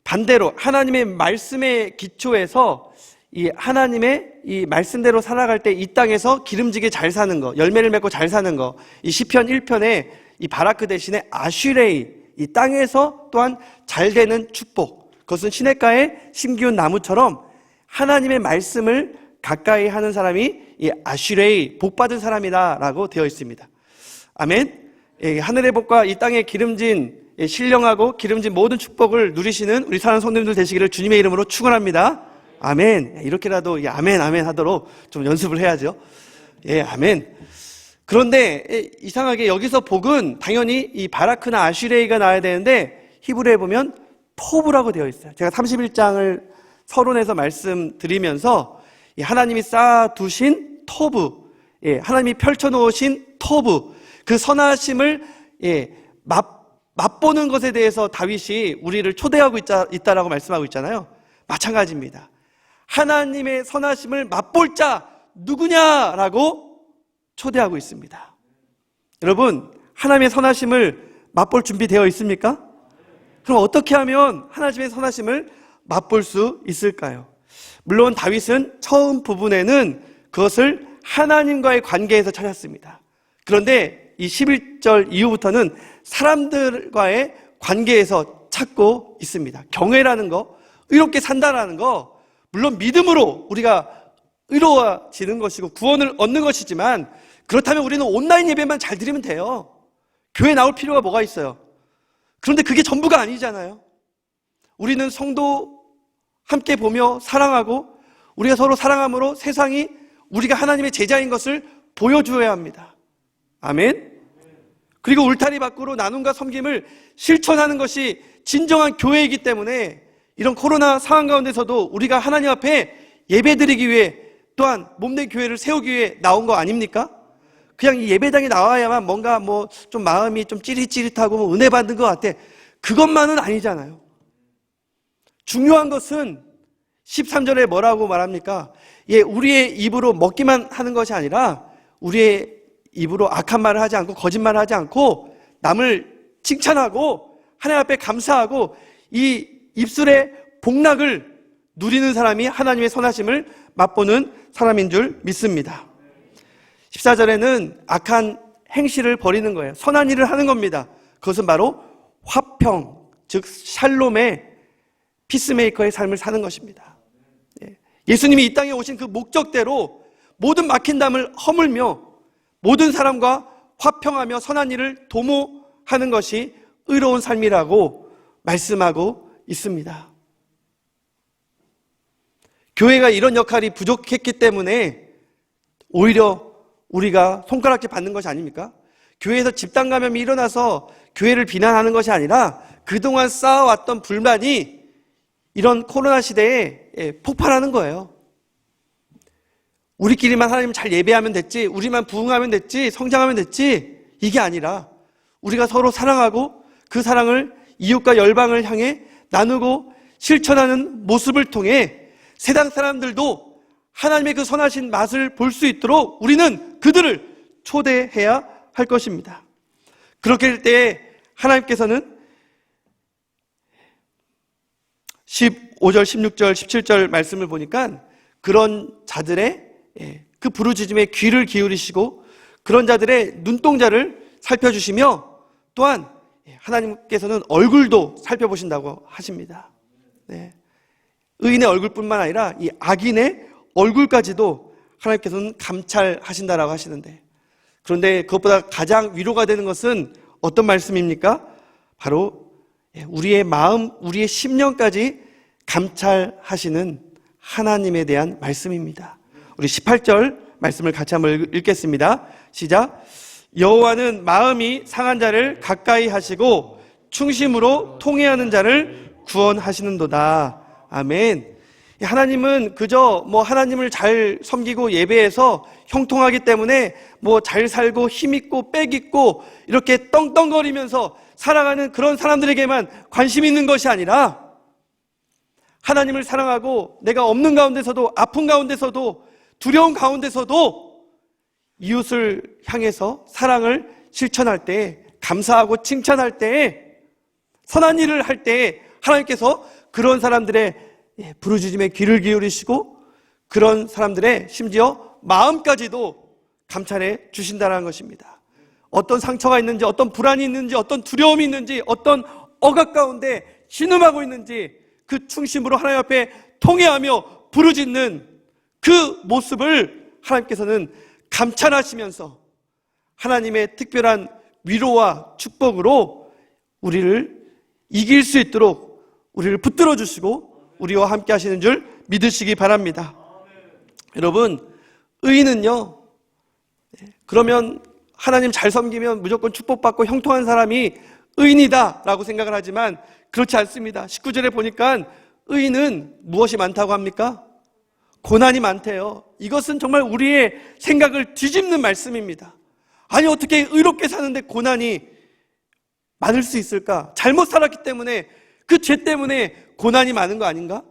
C: 반대로 하나님의 말씀의 기초에서 이 하나님의 이 말씀대로 살아갈 때 이 땅에서 기름지게 잘 사는 거, 열매를 맺고 잘 사는 거, 이 시편 1편에 이 바라크 대신에 아슈레이, 이 땅에서 또한 잘 되는 축복, 그것은 시냇가에 심기운 나무처럼 하나님의 말씀을 가까이 하는 사람이 이 아슈레이, 복받은 사람이다라고 되어 있습니다. 아멘. 하늘의 복과 이 땅의 기름진 신령하고 기름진 모든 축복을 누리시는 우리 사랑하는 성도님들 되시기를 주님의 이름으로 축원합니다. 아멘. 이렇게라도 아멘 아멘 하도록 좀 연습을 해야죠. 아멘. 그런데 이상하게 여기서 복은 당연히 이 바라크나 아슈레이가 나와야 되는데 히브리에 보면 토브라고 되어 있어요. 제가 31장을 서론에서 말씀드리면서 하나님이 쌓아두신 토브, 하나님이 펼쳐놓으신 토브, 그 선하심을 맛보는 것에 대해서 다윗이 우리를 초대하고 있다라고 말씀하고 있잖아요. 마찬가지입니다. 하나님의 선하심을 맛볼 자 누구냐라고 초대하고 있습니다. 여러분, 하나님의 선하심을 맛볼 준비되어 있습니까? 그럼 어떻게 하면 하나님의 선하심을 맛볼 수 있을까요? 물론 다윗은 처음 부분에는 그것을 하나님과의 관계에서 찾았습니다. 그런데 이 11절 이후부터는 사람들과의 관계에서 찾고 있습니다. 경외라는 거, 의롭게 산다라는 거, 물론 믿음으로 우리가 의로워지는 것이고 구원을 얻는 것이지만 그렇다면 우리는 온라인 예배만 잘 드리면 돼요. 교회 나올 필요가 뭐가 있어요? 그런데 그게 전부가 아니잖아요. 우리는 성도 함께 보며 사랑하고 우리가 서로 사랑함으로 세상이 우리가 하나님의 제자인 것을 보여주어야 합니다. 아멘. 그리고 울타리 밖으로 나눔과 섬김을 실천하는 것이 진정한 교회이기 때문에 이런 코로나 상황 가운데서도 우리가 하나님 앞에 예배드리기 위해 또한 몸된 교회를 세우기 위해 나온 거 아닙니까? 그냥 이 예배당에 나와야만 뭔가 뭐 좀 마음이 좀 찌릿찌릿하고 뭐 은혜 받는 것 같아. 그것만은 아니잖아요. 중요한 것은 13절에 뭐라고 말합니까? 우리의 입으로 먹기만 하는 것이 아니라 우리의 입으로 악한 말을 하지 않고 거짓말을 하지 않고 남을 칭찬하고 하나님 앞에 감사하고 이 입술의 복락을 누리는 사람이 하나님의 선하심을 맛보는 사람인 줄 믿습니다. 14절에는 악한 행실을 버리는 거예요. 선한 일을 하는 겁니다. 그것은 바로 화평, 즉 샬롬의 피스메이커의 삶을 사는 것입니다. 예수님이 이 땅에 오신 그 목적대로 모든 막힌 담을 허물며 모든 사람과 화평하며 선한 일을 도모하는 것이 의로운 삶이라고 말씀하고 있습니다. 교회가 이런 역할이 부족했기 때문에 오히려 우리가 손가락질 받는 것이 아닙니까? 교회에서 집단 감염이 일어나서 교회를 비난하는 것이 아니라 그동안 쌓아왔던 불만이 이런 코로나 시대에 폭발하는 거예요. 우리끼리만 하나님 잘 예배하면 됐지, 우리만 부흥하면 됐지, 성장하면 됐지, 이게 아니라 우리가 서로 사랑하고 그 사랑을 이웃과 열방을 향해 나누고 실천하는 모습을 통해 세상 사람들도 하나님의 그 선하신 맛을 볼 수 있도록 우리는 그들을 초대해야 할 것입니다. 그렇게 될 때 하나님께서는 15절, 16절, 17절 말씀을 보니까 그런 자들의 그 부르짖음에 귀를 기울이시고 그런 자들의 눈동자를 살펴주시며 또한 하나님께서는 얼굴도 살펴보신다고 하십니다. 네. 의인의 얼굴뿐만 아니라 이 악인의 얼굴까지도 하나님께서는 감찰하신다라고 하시는데, 그런데 그것보다 가장 위로가 되는 것은 어떤 말씀입니까? 바로 우리의 마음, 우리의 심령까지 감찰하시는 하나님에 대한 말씀입니다. 우리 18절 말씀을 같이 한번 읽겠습니다. 시작. 여호와는 마음이 상한 자를 가까이 하시고 충심으로 통회하는 자를 구원하시는도다. 아멘. 하나님은 그저 하나님을 잘 섬기고 예배해서 형통하기 때문에 잘 살고 힘있고 빽있고 이렇게 떵떵거리면서 살아가는 그런 사람들에게만 관심이 있는 것이 아니라 하나님을 사랑하고 내가 없는 가운데서도 아픈 가운데서도 두려운 가운데서도 이웃을 향해서 사랑을 실천할 때, 감사하고 칭찬할 때, 선한 일을 할 때 하나님께서 그런 사람들의 부르짖음에 귀를 기울이시고 그런 사람들의 심지어 마음까지도 감찰해 주신다는 것입니다. 어떤 상처가 있는지, 어떤 불안이 있는지, 어떤 두려움이 있는지, 어떤 억압 가운데 신음하고 있는지 그 충심으로 하나님 앞에 통회하며 부르짖는 그 모습을 하나님께서는 감찰하시면서 하나님의 특별한 위로와 축복으로 우리를 이길 수 있도록 우리를 붙들어 주시고 우리와 함께 하시는 줄 믿으시기 바랍니다. 여러분, 의인은요, 그러면 하나님 잘 섬기면 무조건 축복받고 형통한 사람이 의인이다 라고 생각을 하지만 그렇지 않습니다. 19절에 보니까 의인은 무엇이 많다고 합니까? 고난이 많대요. 이것은 정말 우리의 생각을 뒤집는 말씀입니다. 아니, 어떻게 의롭게 사는데 고난이 많을 수 있을까? 잘못 살았기 때문에, 그 죄 때문에 고난이 많은 거 아닌가?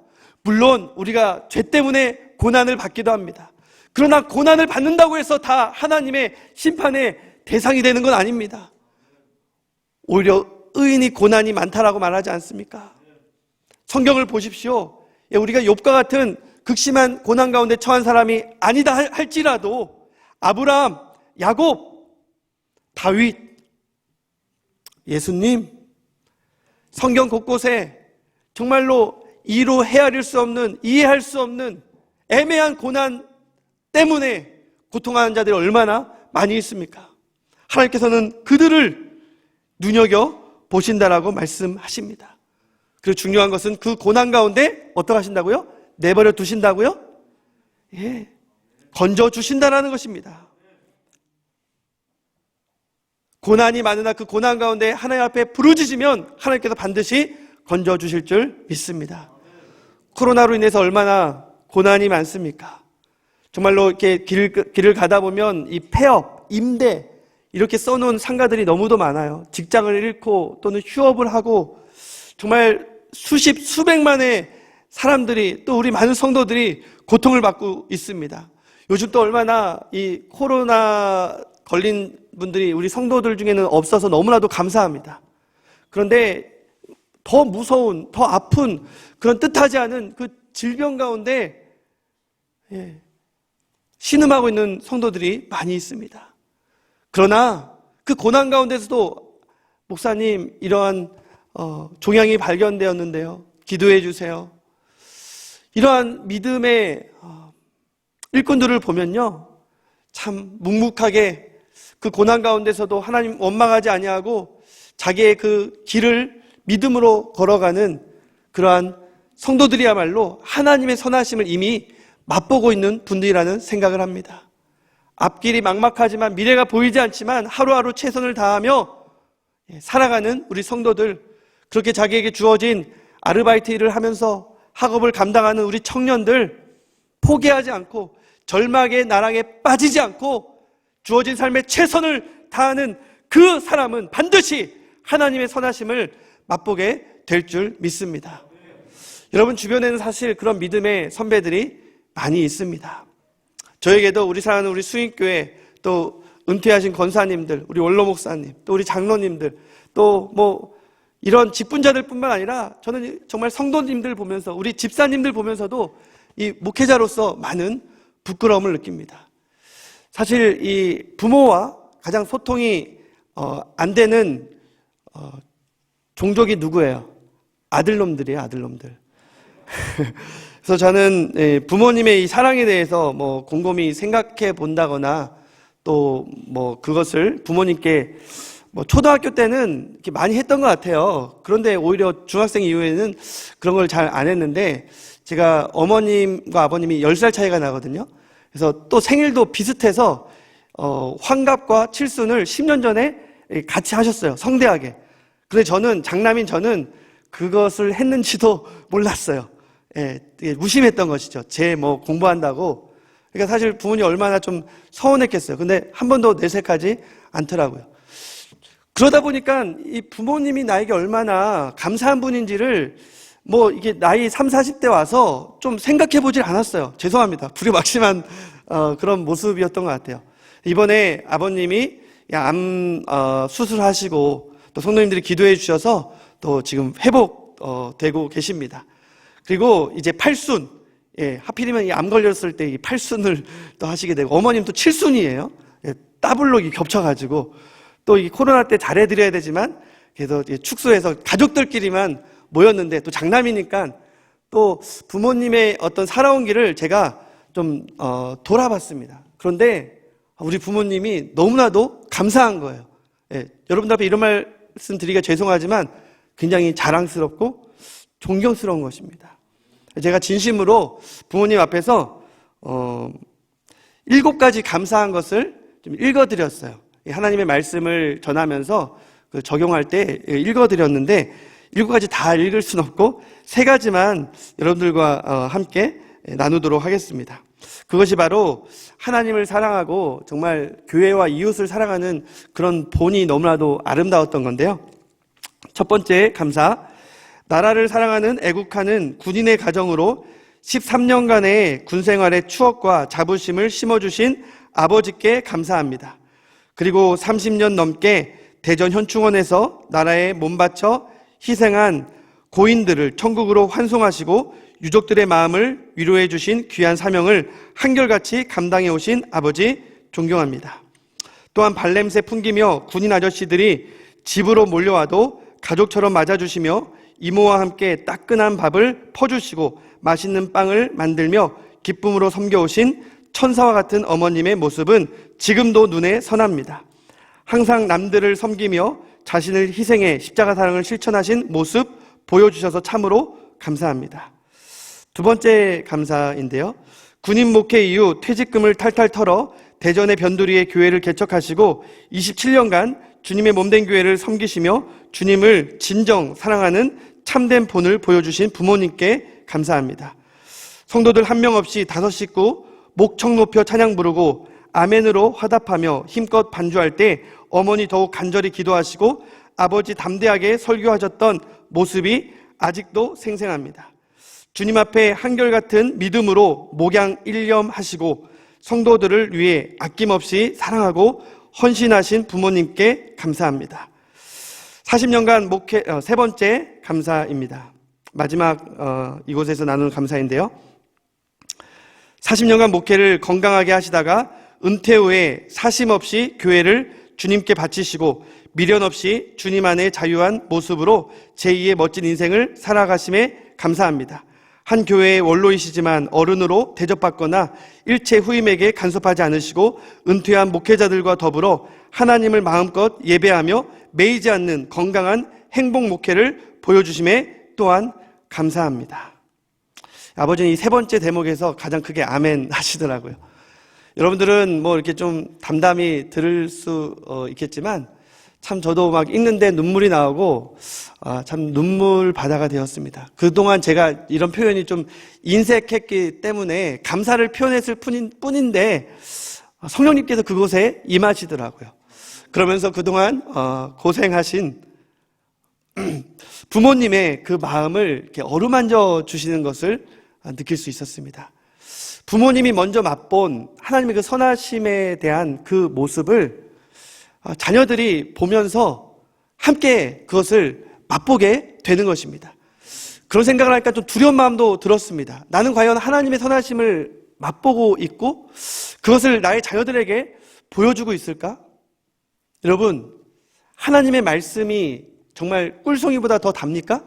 C: 물론 우리가 죄 때문에 고난을 받기도 합니다. 그러나 고난을 받는다고 해서 다 하나님의 심판의 대상이 되는 건 아닙니다. 오히려 의인이 고난이 많다라고 말하지 않습니까? 성경을 보십시오. 우리가 욥과 같은 극심한 고난 가운데 처한 사람이 아니다 할지라도 아브라함, 야곱, 다윗, 예수님, 성경 곳곳에 정말로 이로 헤아릴 수 없는, 이해할 수 없는 애매한 고난 때문에 고통하는 자들이 얼마나 많이 있습니까? 하나님께서는 그들을 눈여겨 보신다라고 말씀하십니다. 그리고 중요한 것은 그 고난 가운데 어떻게 하신다고요? 내버려 두신다고요? 예, 건져 주신다라는 것입니다. 고난이 많으나 그 고난 가운데 하나님 앞에 부르짖으면 하나님께서 반드시 건져 주실 줄 믿습니다. 코로나로 인해서 얼마나 고난이 많습니까? 정말로 이렇게 길을 가다 보면 이 폐업, 임대 이렇게 써놓은 상가들이 너무도 많아요. 직장을 잃고 또는 휴업을 하고 정말 수백만의 사람들이, 또 우리 많은 성도들이 고통을 받고 있습니다. 요즘 또 얼마나 이 코로나 걸린 분들이 우리 성도들 중에는 없어서 너무나도 감사합니다. 그런데 더 무서운, 더 아픈 그런 뜻하지 않은 그 질병 가운데 신음하고 있는 성도들이 많이 있습니다. 그러나 그 고난 가운데서도 목사님 이러한 종양이 발견되었는데요, 기도해 주세요. 이러한 믿음의 일꾼들을 보면요, 참 묵묵하게 그 고난 가운데서도 하나님 원망하지 아니하고 자기의 그 길을 믿음으로 걸어가는 그러한 성도들이야말로 하나님의 선하심을 이미 맛보고 있는 분들이라는 생각을 합니다. 앞길이 막막하지만 미래가 보이지 않지만 하루하루 최선을 다하며 살아가는 우리 성도들, 그렇게 자기에게 주어진 아르바이트 일을 하면서 학업을 감당하는 우리 청년들, 포기하지 않고 절망의 나락에 빠지지 않고 주어진 삶에 최선을 다하는 그 사람은 반드시 하나님의 선하심을 맛보게 될 줄 믿습니다. 여러분 주변에는 사실 그런 믿음의 선배들이 많이 있습니다. 저에게도 우리 사랑하는 우리 수인교회, 또 은퇴하신 권사님들, 우리 원로 목사님, 또 우리 장로님들, 또 뭐 이런 직분자들 뿐만 아니라 저는 정말 성도님들 보면서, 우리 집사님들 보면서도 이 목회자로서 많은 부끄러움을 느낍니다. 사실 이 부모와 가장 소통이 안 되는 종족이 누구예요? 아들놈들이에요, 아들놈들. 그래서 저는 부모님의 이 사랑에 대해서 뭐 곰곰이 생각해 본다거나 또 뭐 그것을 부모님께 뭐 초등학교 때는 이렇게 많이 했던 것 같아요. 그런데 오히려 중학생 이후에는 그런 걸 잘 안 했는데, 제가 어머님과 아버님이 10살 차이가 나거든요. 그래서 또 생일도 비슷해서 환갑과 칠순을 10년 전에 같이 하셨어요, 성대하게. 근데 저는, 장남인 저는 그것을 했는지도 몰랐어요. 무심했던 것이죠. 제 뭐 공부한다고. 그러니까 사실 부모님이 얼마나 좀 서운했겠어요. 근데 한 번도 내색하지 않더라고요. 그러다 보니까 이 부모님이 나에게 얼마나 감사한 분인지를 뭐 이게 나이 30, 40대 와서 좀 생각해 보질 않았어요. 죄송합니다. 불효막심한 그런 모습이었던 것 같아요. 이번에 아버님이 암 수술하시고 또 성도님들이 기도해 주셔서 또 지금 회복되고 계십니다. 그리고 이제 8순, 하필이면 이 암 걸렸을 때 이 8순을 또 하시게 되고, 어머님도 7순이에요. 더블로 겹쳐가지고, 또 이 코로나 때 잘해드려야 되지만, 그래서 축소해서 가족들끼리만 모였는데, 또 장남이니까 또 부모님의 어떤 살아온 길을 제가 좀 돌아봤습니다. 그런데 우리 부모님이 너무나도 감사한 거예요. 여러분들 앞에 이런 말씀 드리기가 죄송하지만 굉장히 자랑스럽고 존경스러운 것입니다. 제가 진심으로 부모님 앞에서 7가지 감사한 것을 좀 읽어드렸어요. 하나님의 말씀을 전하면서 적용할 때 읽어드렸는데 7가지 다 읽을 수는 없고 3가지만 여러분들과 함께 나누도록 하겠습니다. 그것이 바로 하나님을 사랑하고 정말 교회와 이웃을 사랑하는 그런 본이 너무나도 아름다웠던 건데요. 첫 번째 감사, 나라를 사랑하는 애국하는 군인의 가정으로 13년간의 군생활의 추억과 자부심을 심어주신 아버지께 감사합니다. 그리고 30년 넘게 대전 현충원에서 나라에 몸바쳐 희생한 고인들을 천국으로 환송하시고 유족들의 마음을 위로해 주신 귀한 사명을 한결같이 감당해 오신 아버지 존경합니다. 또한 발냄새 풍기며 군인 아저씨들이 집으로 몰려와도 가족처럼 맞아주시며 이모와 함께 따끈한 밥을 퍼주시고 맛있는 빵을 만들며 기쁨으로 섬겨오신 천사와 같은 어머님의 모습은 지금도 눈에 선합니다. 항상 남들을 섬기며 자신을 희생해 십자가 사랑을 실천하신 모습 보여주셔서 참으로 감사합니다. 두 번째 감사인데요. 군인 목회 이후 퇴직금을 탈탈 털어 대전의 변두리에 교회를 개척하시고 27년간 주님의 몸된 교회를 섬기시며 주님을 진정 사랑하는 참된 본을 보여주신 부모님께 감사합니다. 성도들 한 명 없이 5 식구 목청 높여 찬양 부르고 아멘으로 화답하며 힘껏 반주할 때 어머니 더욱 간절히 기도하시고 아버지 담대하게 설교하셨던 모습이 아직도 생생합니다. 주님 앞에 한결같은 믿음으로 목양 일념하시고 성도들을 위해 아낌없이 사랑하고 헌신하신 부모님께 감사합니다. 40년간 목회, 세 번째 감사입니다. 마지막 이곳에서 나누는 감사인데요. 40년간 목회를 건강하게 하시다가 은퇴 후에 사심 없이 교회를 주님께 바치시고 미련 없이 주님 안에 자유한 모습으로 제2의 멋진 인생을 살아가심에 감사합니다. 한 교회의 원로이시지만 어른으로 대접받거나 일체 후임에게 간섭하지 않으시고 은퇴한 목회자들과 더불어 하나님을 마음껏 예배하며 매이지 않는 건강한 행복 목회를 보여주심에 또한 감사합니다. 아버지는 이 세 번째 대목에서 가장 크게 아멘 하시더라고요. 여러분들은 뭐 이렇게 좀 담담히 들을 수 있겠지만 참 저도 막 읽는데 눈물이 나오고 참 눈물 바다가 되었습니다. 그동안 제가 이런 표현이 좀 인색했기 때문에 감사를 표현했을 뿐인데 성령님께서 그곳에 임하시더라고요. 그러면서 그동안 고생하신 부모님의 그 마음을 이렇게 어루만져 주시는 것을 느낄 수 있었습니다. 부모님이 먼저 맛본 하나님의 그 선하심에 대한 그 모습을 자녀들이 보면서 함께 그것을 맛보게 되는 것입니다. 그런 생각을 하니까 좀 두려운 마음도 들었습니다. 나는 과연 하나님의 선하심을 맛보고 있고 그것을 나의 자녀들에게 보여주고 있을까? 여러분, 하나님의 말씀이 정말 꿀송이보다 더 답니까?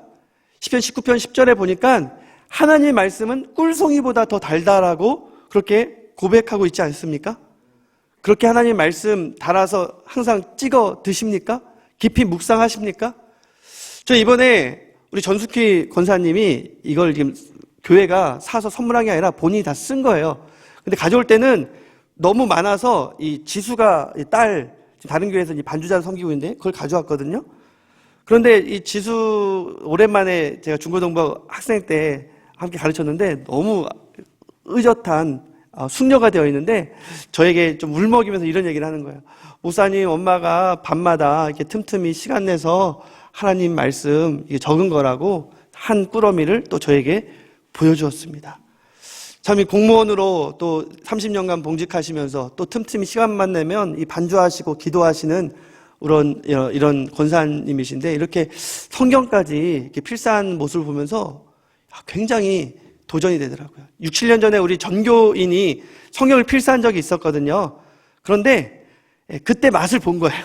C: 시편 19편 10절에 보니까 하나님의 말씀은 꿀송이보다 더 달달하고 그렇게 고백하고 있지 않습니까? 그렇게 하나님의 말씀 달아서 항상 찍어 드십니까? 깊이 묵상하십니까? 저 이번에 우리 전숙희 권사님이 이걸 지금 교회가 사서 선물한 게 아니라 본인이 다 쓴 거예요. 근데 가져올 때는 너무 많아서 이 지수가 딸 다른 교회에서 이 반주자를 섬기고 있는데 그걸 가져왔거든요. 그런데 이 지수 오랜만에 제가 중고등부 학생 때 함께 가르쳤는데 너무 의젓한 숙녀가 되어 있는데 저에게 좀 울먹이면서 이런 얘기를 하는 거예요. 목사님, 엄마가 밤마다 이렇게 틈틈이 시간 내서 하나님 말씀 이게 적은 거라고 한 꾸러미를 또 저에게 보여주었습니다. 참 이 공무원으로 또 30년간 봉직하시면서 또 틈틈이 시간만 내면 이 반주하시고 기도하시는 이런 권사님이신데 이렇게 성경까지 이렇게 필사한 모습을 보면서 굉장히 도전이 되더라고요. 6, 7년 전에 우리 전교인이 성경을 필사한 적이 있었거든요. 그런데 그때 맛을 본 거예요.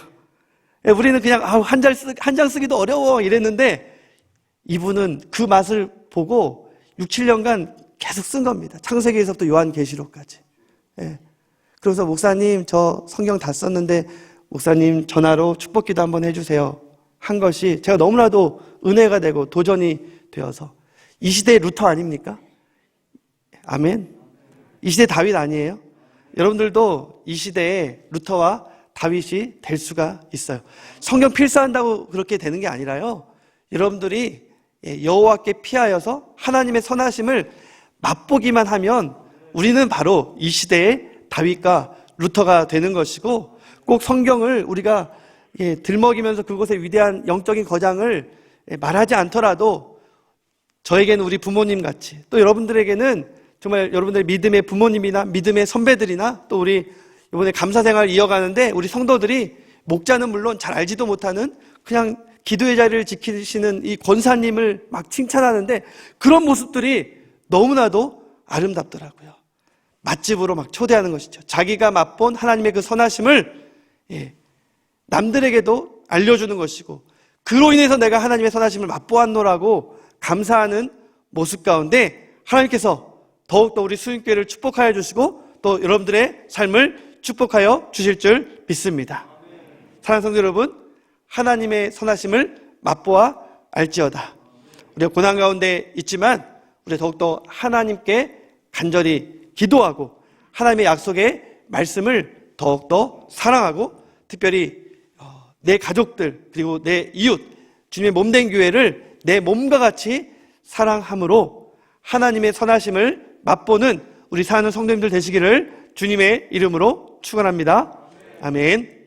C: 우리는 그냥 한 장 쓰기도 어려워 이랬는데 이분은 그 맛을 보고 6, 7년간 계속 쓴 겁니다. 창세기에서부터 요한계시록까지. 그래서 목사님 저 성경 다 썼는데 목사님 전화로 축복기도 한번 해주세요 한 것이 제가 너무나도 은혜가 되고 도전이 되어서 이 시대의 루터 아닙니까? 아멘. 이 시대 다윗 아니에요? 여러분들도 이 시대의 루터와 다윗이 될 수가 있어요. 성경 필사한다고 그렇게 되는 게 아니라요. 여러분들이 여호와께 피하여서 하나님의 선하심을 맛보기만 하면 우리는 바로 이 시대의 다윗과 루터가 되는 것이고 꼭 성경을 우리가 들먹이면서 그곳의 위대한 영적인 거장을 말하지 않더라도 저에게는 우리 부모님 같이 또 여러분들에게는 정말 여러분들의 믿음의 부모님이나 믿음의 선배들이나 또 우리 이번에 감사생활 이어가는데 우리 성도들이 목자는 물론 잘 알지도 못하는 그냥 기도의 자리를 지키시는 이 권사님을 막 칭찬하는데 그런 모습들이 너무나도 아름답더라고요. 맛집으로 막 초대하는 것이죠. 자기가 맛본 하나님의 그 선하심을 남들에게도 알려주는 것이고 그로 인해서 내가 하나님의 선하심을 맛보았노라고 감사하는 모습 가운데 하나님께서 더욱더 우리 수인교회를 축복하여 주시고 또 여러분들의 삶을 축복하여 주실 줄 믿습니다. 사랑하는 성도 여러분, 하나님의 선하심을 맛보아 알지어다. 우리가 고난 가운데 있지만 우리 더욱더 하나님께 간절히 기도하고 하나님의 약속의 말씀을 더욱더 사랑하고 특별히 내 가족들 그리고 내 이웃 주님의 몸된 교회를 내 몸과 같이 사랑함으로 하나님의 선하심을 맛보는 우리 사는 성도님들 되시기를 주님의 이름으로 축원합니다. 아멘.